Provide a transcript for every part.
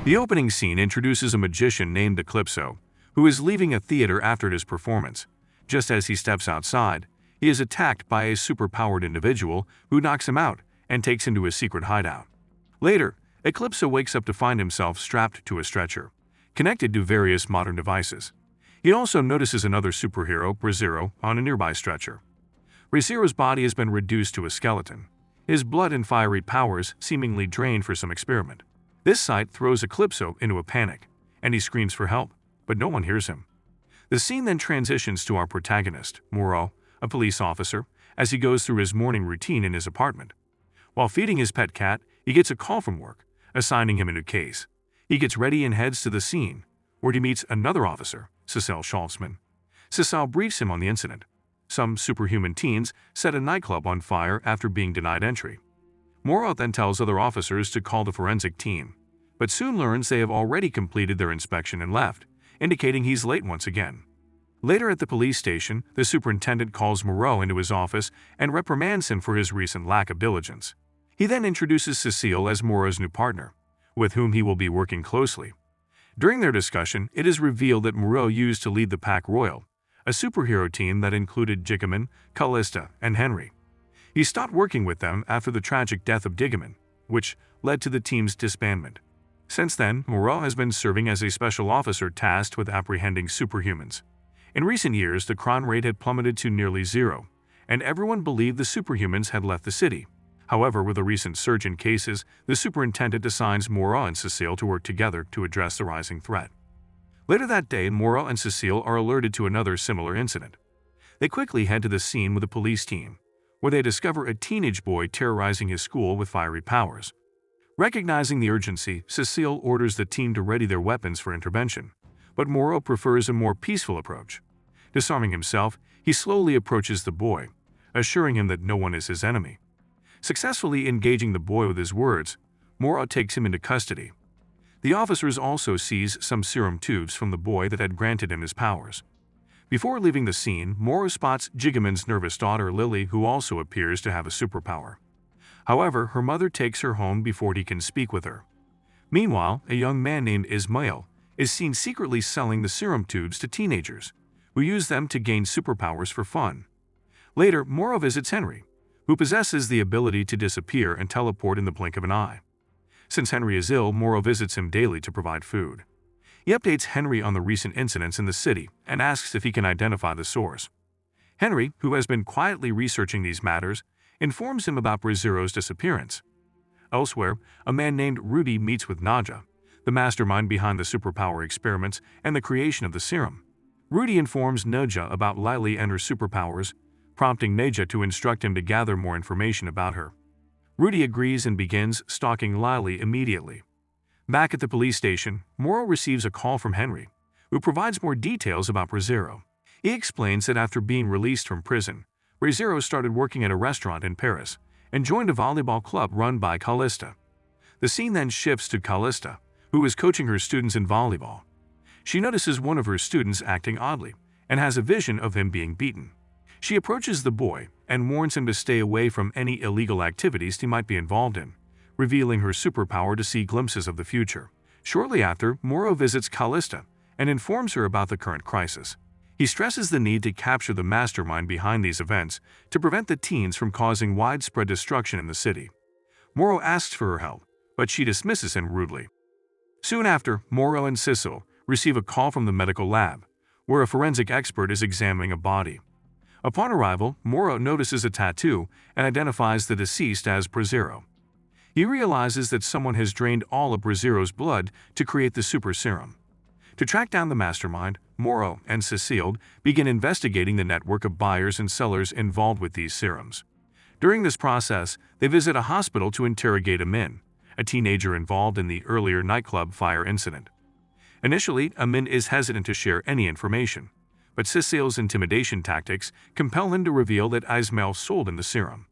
The opening scene introduces a magician named Eclipso, who is leaving a theater after his performance. Just as he steps outside, he is attacked by a superpowered individual who knocks him out and takes him to his secret hideout. Later, Eclipso wakes up to find himself strapped to a stretcher, connected to various modern devices. He also notices another superhero, Brazzero, on a nearby stretcher. Brazzero's body has been reduced to a skeleton, his blood and fiery powers seemingly drained for some experiment. This sight throws Eclipso into a panic, and he screams for help, but no one hears him. The scene then transitions to our protagonist, Moro, a police officer, as he goes through his morning routine in his apartment. While feeding his pet cat, he gets a call from work, assigning him a new case. He gets ready and heads to the scene, where he meets another officer, Cecil Schalzman. Cecil briefs him on the incident. Some superhuman teens set a nightclub on fire after being denied entry. Moro then tells other officers to call the forensic team, but soon learns they have already completed their inspection and left, indicating he's late once again. Later at the police station, the superintendent calls Moro into his office and reprimands him for his recent lack of diligence. He then introduces Cecile as Moro's new partner, with whom he will be working closely. During their discussion, it is revealed that Moro used to lead the Pack Royal, a superhero team that included Jigaman, Callista, and Henry. He stopped working with them after the tragic death of Jigaman, which led to the team's disbandment. Since then, Moro has been serving as a special officer tasked with apprehending superhumans. In recent years, the crime rate had plummeted to nearly zero, and everyone believed the superhumans had left the city. However, with a recent surge in cases, the superintendent assigns Moro and Cecile to work together to address the rising threat. Later that day, Moro and Cecile are alerted to another similar incident. They quickly head to the scene with a police team, where they discover a teenage boy terrorizing his school with fiery powers. Recognizing the urgency, Cecile orders the team to ready their weapons for intervention, but Moro prefers a more peaceful approach. Disarming himself, he slowly approaches the boy, assuring him that no one is his enemy. Successfully engaging the boy with his words, Moro takes him into custody. The officers also seize some serum tubes from the boy that had granted him his powers. Before leaving the scene, Moro spots Jigaman's nervous daughter Lily, who also appears to have a superpower. However, her mother takes her home before he can speak with her. Meanwhile, a young man named Ismail is seen secretly selling the serum tubes to teenagers, who use them to gain superpowers for fun. Later, Moro visits Henry, who possesses the ability to disappear and teleport in the blink of an eye. Since Henry is ill, Moro visits him daily to provide food. He updates Henry on the recent incidents in the city and asks if he can identify the source. Henry, who has been quietly researching these matters, informs him about Brazzero's disappearance. Elsewhere, a man named Rudy meets with Naja, the mastermind behind the superpower experiments and the creation of the serum. Rudy informs Naja about Lily and her superpowers, prompting Naja to instruct him to gather more information about her. Rudy agrees and begins stalking Lily immediately. Back at the police station, Moro receives a call from Henry, who provides more details about Brazzero. He explains that after being released from prison, Brazzero started working at a restaurant in Paris and joined a volleyball club run by Callista. The scene then shifts to Callista, who is coaching her students in volleyball. She notices one of her students acting oddly and has a vision of him being beaten. She approaches the boy and warns him to stay away from any illegal activities he might be involved in, revealing her superpower to see glimpses of the future. Shortly after, Moro visits Callista and informs her about the current crisis. He stresses the need to capture the mastermind behind these events to prevent the teens from causing widespread destruction in the city. Moro asks for her help, but she dismisses him rudely. Soon after, Moro and Cecile receive a call from the medical lab, where a forensic expert is examining a body. Upon arrival, Moro notices a tattoo and identifies the deceased as Brazzero. He realizes that someone has drained all of Brazzero's blood to create the super serum. To track down the mastermind, Moro and Cecile begin investigating the network of buyers and sellers involved with these serums. During this process, they visit a hospital to interrogate Amin, a teenager involved in the earlier nightclub fire incident. Initially, Amin is hesitant to share any information, but Cecile's intimidation tactics compel him to reveal that Ismail sold him the serum.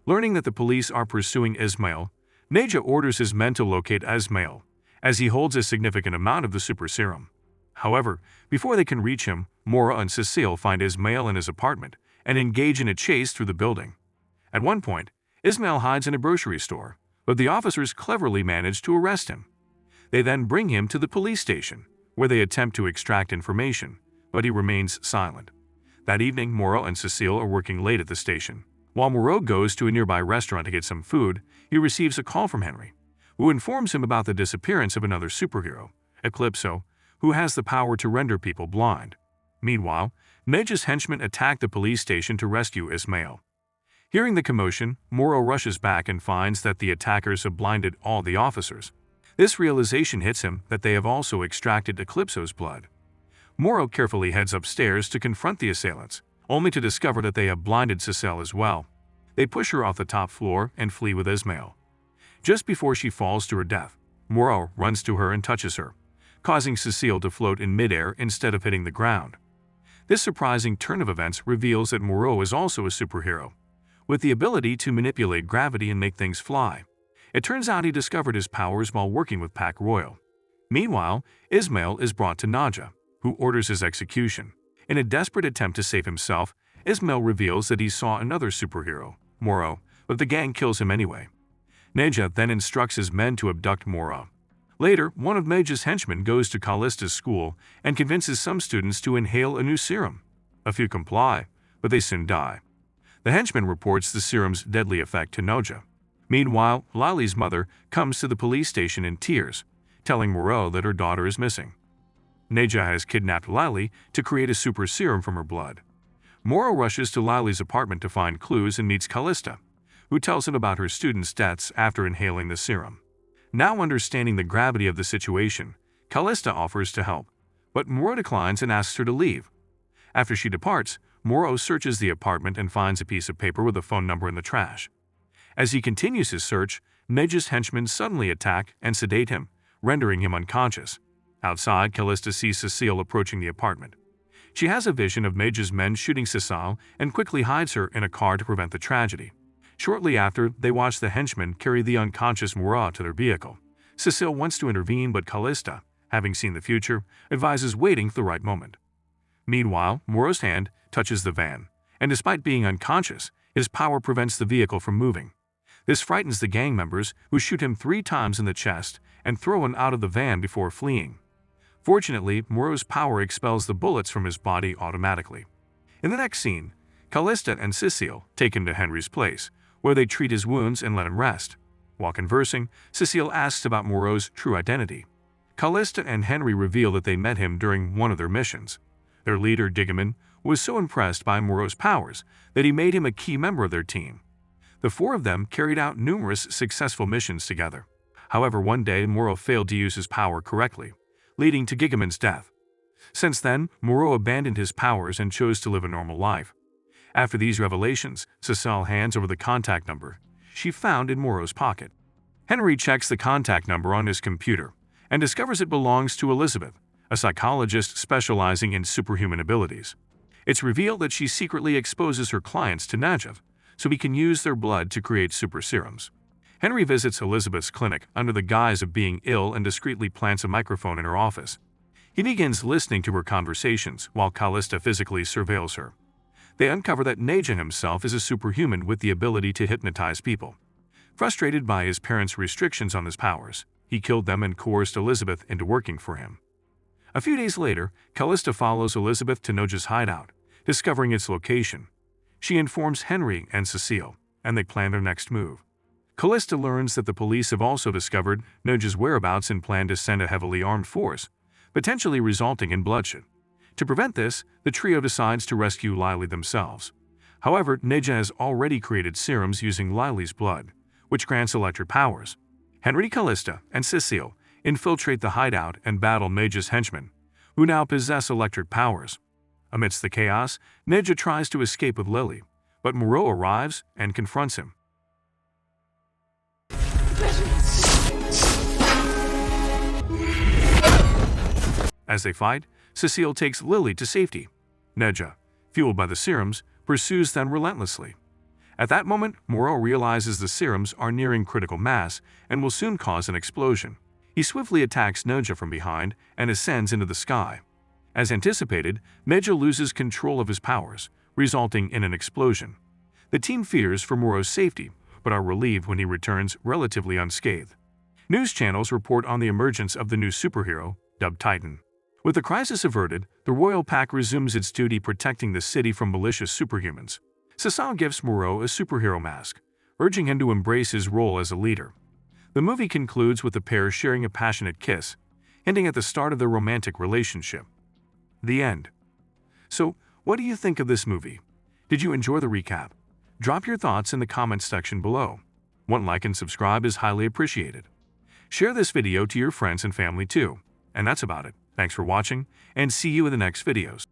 Learning that the police are pursuing Ismail, Naja orders his men to locate Ismail, as he holds a significant amount of the super serum. However, before they can reach him, Moro and Cecile find Ismail in his apartment and engage in a chase through the building. At one point, Ismail hides in a grocery store, but the officers cleverly manage to arrest him. They then bring him to the police station, where they attempt to extract information, but he remains silent. That evening, Moro and Cecile are working late at the station. While Moro goes to a nearby restaurant to get some food, he receives a call from Henry, who informs him about the disappearance of another superhero, Eclipso, who has the power to render people blind. Meanwhile, Neja's henchmen attack the police station to rescue Ismail. Hearing the commotion, Moro rushes back and finds that the attackers have blinded all the officers. This realization hits him that they have also extracted Eclipso's blood. Moro carefully heads upstairs to confront the assailants, only to discover that they have blinded Cecile as well. They push her off the top floor and flee with Ismail. Just before she falls to her death, Moro runs to her and touches her, causing Cecile to float in midair instead of hitting the ground. This surprising turn of events reveals that Moro is also a superhero, with the ability to manipulate gravity and make things fly. It turns out he discovered his powers while working with Pac Royal. Meanwhile, Ismail is brought to Naja, who orders his execution. In a desperate attempt to save himself, Ismail reveals that he saw another superhero, Moro, but the gang kills him anyway. Neja then instructs his men to abduct Moro. Later, one of Neja's henchmen goes to Callista's school and convinces some students to inhale a new serum. A few comply, but they soon die. The henchman reports the serum's deadly effect to Neja. Meanwhile, Lily's mother comes to the police station in tears, telling Moro that her daughter is missing. Neja has kidnapped Lily to create a super serum from her blood. Moro rushes to Lily's apartment to find clues and meets Callista, who tells him about her students' deaths after inhaling the serum. Now understanding the gravity of the situation, Callista offers to help, but Moro declines and asks her to leave. After she departs, Moro searches the apartment and finds a piece of paper with a phone number in the trash. As he continues his search, Neja's henchmen suddenly attack and sedate him, rendering him unconscious. Outside, Callista sees Cecile approaching the apartment. She has a vision of Neja's men shooting Cecile and quickly hides her in a car to prevent the tragedy. Shortly after, they watch the henchmen carry the unconscious Moro to their vehicle. Cecile wants to intervene, but Callista, having seen the future, advises waiting for the right moment. Meanwhile, Moro's hand touches the van, and despite being unconscious, his power prevents the vehicle from moving. This frightens the gang members, who shoot him 3 times in the chest and throw him out of the van before fleeing. Fortunately, Moro's power expels the bullets from his body automatically. In the next scene, Callista and Cecile take him to Henry's place, where they treat his wounds and let him rest. While conversing, Cecile asks about Moro's true identity. Callista and Henry reveal that they met him during one of their missions. Their leader, Digimon, was so impressed by Moro's powers that he made him a key member of their team. The 4 of them carried out numerous successful missions together. However, one day Moro failed to use his power correctly, leading to Gigamon's death. Since then, Moro abandoned his powers and chose to live a normal life. After these revelations, Cecile hands over the contact number she found in Moro's pocket. Henry checks the contact number on his computer and discovers it belongs to Elizabeth, a psychologist specializing in superhuman abilities. It's revealed that she secretly exposes her clients to Najaf, so he can use their blood to create super serums. Henry visits Elizabeth's clinic under the guise of being ill and discreetly plants a microphone in her office. He begins listening to her conversations while Callista physically surveils her. They uncover that Neja himself is a superhuman with the ability to hypnotize people. Frustrated by his parents' restrictions on his powers, he killed them and coerced Elizabeth into working for him. A few days later, Callista follows Elizabeth to Neja's hideout, discovering its location. She informs Henry and Cecile, and they plan their next move. Callista learns that the police have also discovered Neja's whereabouts and plan to send a heavily armed force, potentially resulting in bloodshed. To prevent this, the trio decides to rescue Lily themselves. However, Neja has already created serums using Lily's blood, which grants electric powers. Henry, Callista, and Cecile infiltrate the hideout and battle Neja's henchmen, who now possess electric powers. Amidst the chaos, Neja tries to escape with Lily, but Moro arrives and confronts him. As they fight, Cecile takes Lily to safety. Neja, fueled by the serums, pursues them relentlessly. At that moment, Moro realizes the serums are nearing critical mass and will soon cause an explosion. He swiftly attacks Neja from behind and ascends into the sky. As anticipated, Neja loses control of his powers, resulting in an explosion. The team fears for Moro's safety, but are relieved when he returns relatively unscathed. News channels report on the emergence of the new superhero, dubbed Titan. With the crisis averted, the royal pack resumes its duty protecting the city from malicious superhumans. Sasao gives Moro a superhero mask, urging him to embrace his role as a leader. The movie concludes with the pair sharing a passionate kiss, ending at the start of their romantic relationship. The end. So, what do you think of this movie? Did you enjoy the recap? Drop your thoughts in the comments section below. One like and subscribe is highly appreciated. Share this video to your friends and family too. And that's about it. Thanks for watching, and see you in the next videos.